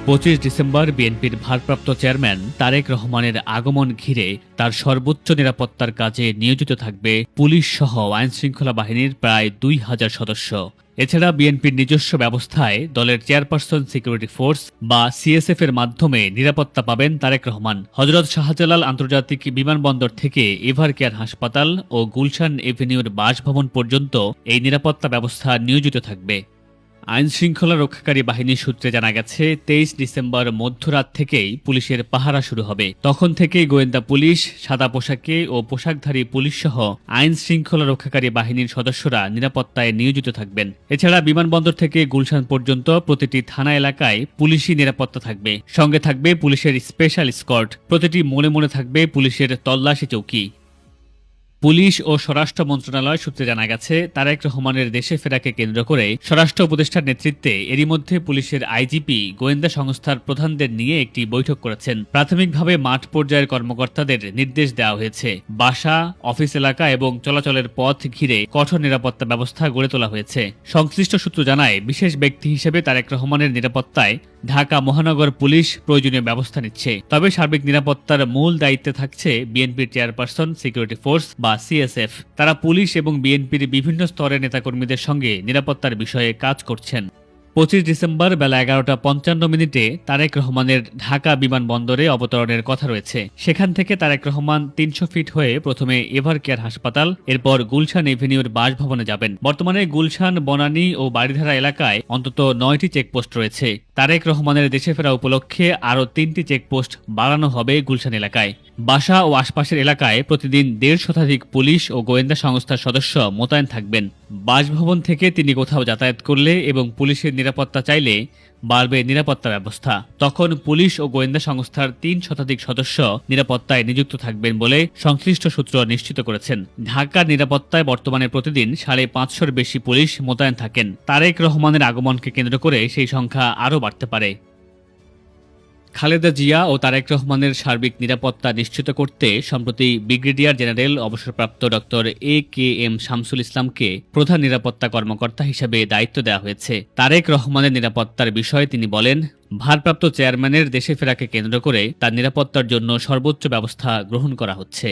25 December বিএনপির ভারপ্রাপ্ত chairman Tarique রহমানের আগমন ঘিরে তার সর্বোচ্চ নিরাপত্তার কাজে নিয়োজিত থাকবে পুলিশ সহ আইনশৃঙ্খলা বাহিনীর প্রায় ২,০০০ সদস্য। এছাড়া বিএনপির নিজস্ব ব্যবস্থায় দলের চেয়ারপারসন সিকিউরিটি ফোর্স বা সিএসএফ এর মাধ্যমে নিরাপত্তা পাবেন তারেক রহমান। হযরত শাহজালাল আন্তর্জাতিক বিমানবন্দর থেকে এভার কেয়ার হাসপাতাল ও গুলশান এভিনিউর বাসভবন পর্যন্ত এই নিরাপত্তা ব্যবস্থা নিয়োজিত থাকবে। আইনশৃঙ্খলা রক্ষাকারী বাহিনীর সূত্রে জানা গেছে 23 ডিসেম্বর মধ্যরাত থেকেই পুলিশের পাহারা শুরু হবে। তখন থেকেই গোয়েন্দা পুলিশ, সাদা পোশাকে ও পোশাকধারী পুলিশ সহ আইন শৃঙ্খলা রক্ষাকারী বাহিনীর সদস্যরা নিরাপত্তায় নিয়োজিত থাকবেন। এছাড়া বিমানবন্দর থেকে গুলশান পর্যন্ত প্রতিটি থানা এলাকায় পুলিশি নিরাপত্তা থাকবে। সঙ্গে থাকবে পুলিশের স্পেশাল স্কোয়াড। প্রতিটি মোড়ে মোড়ে থাকবে পুলিশের তল্লাশি চৌকি। পুলিশ ও স্বরাষ্ট্র মন্ত্রণালয় সূত্রে জানা গেছে, তারেক রহমানের দেশে ফেরাকে কেন্দ্র করে স্বরাষ্ট্র উপদেষ্টার নেতৃত্বে এরই মধ্যে পুলিশের আইজিপি গোয়েন্দা সংস্থার প্রধানদের নিয়ে একটি বৈঠক করেছেন। প্রাথমিকভাবে মাঠ পর্যায়ের কর্মকর্তাদের নির্দেশ দেওয়া হয়েছে। বাসা, অফিস এলাকা এবং চলাচলের পথ ঘিরে কঠোর নিরাপত্তা ব্যবস্থা গড়ে তোলা হয়েছে। সংশ্লিষ্ট সূত্র জানায়, বিশেষ ব্যক্তি হিসেবে তারেক রহমানের নিরাপত্তায় ঢাকা মহানগর পুলিশ প্রয়োজনীয় ব্যবস্থা নিচ্ছে। তবে সার্বিক নিরাপত্তার মূল দায়িত্বে থাকছে বিএনপির চেয়ারপারসন সিকিউরিটি ফোর্স বা সিএসএফ। তারা পুলিশ এবং বিএনপির বিভিন্ন স্তরের নেতাকর্মীদের সঙ্গে নিরাপত্তার বিষয়ে কাজ করছেন। 25 ডিসেম্বর বেলা 11:55 তারেক রহমানের ঢাকা বিমানবন্দরে অবতরণের কথা রয়েছে। সেখান থেকে তারেক রহমান 300 ফিট হয়ে প্রথমে এভার কেয়ার হাসপাতাল, এরপর গুলশান এভিনিউর বাসভবনে যাবেন। বর্তমানে গুলশান, বনানী ও বাড়িধারা এলাকায় অন্তত 9টি চেকপোস্ট রয়েছে। তারেক রহমানের দেশে ফেরা উপলক্ষে আরও 3টি চেকপোস্ট বাড়ানো হবে গুলশান এলাকায়। বাসা ও আশপাশের এলাকায় প্রতিদিন 150 শতাধিক পুলিশ ও গোয়েন্দা সংস্থার সদস্য মোতায়েন থাকবেন। বাসভবন থেকে তিনি কোথাও যাতায়াত করলে এবং পুলিশের নিরাপত্তা চাইলে বাড়বে নিরাপত্তা ব্যবস্থা। তখন পুলিশ ও গোয়েন্দা সংস্থার 3 শতাধিক সদস্য নিরাপত্তায় নিযুক্ত থাকবেন বলে সংশ্লিষ্ট সূত্র নিশ্চিত করেছেন। ঢাকার নিরাপত্তায় বর্তমানে প্রতিদিন 550-র বেশি পুলিশ মোতায়েন থাকেন। তারেক রহমানের আগমনকে কেন্দ্র করে সেই সংখ্যা আরও বাড়তে পারে। খালেদা জিয়া ও তারেক রহমানের সার্বিক নিরাপত্তা নিশ্চিত করতে সম্প্রতি ব্রিগেডিয়ার জেনারেল অবসরপ্রাপ্ত ডক্টর AKM শামসুল ইসলামকে প্রধান নিরাপত্তা কর্মকর্তা হিসেবে দায়িত্ব দেওয়া হয়েছে। তারেক রহমানের নিরাপত্তার বিষয়ে তিনি বলেন, ভারপ্রাপ্ত চেয়ারম্যানের দেশে ফেরাকে কেন্দ্র করে তার নিরাপত্তার জন্য সর্বোচ্চ ব্যবস্থা গ্রহণ করা হচ্ছে।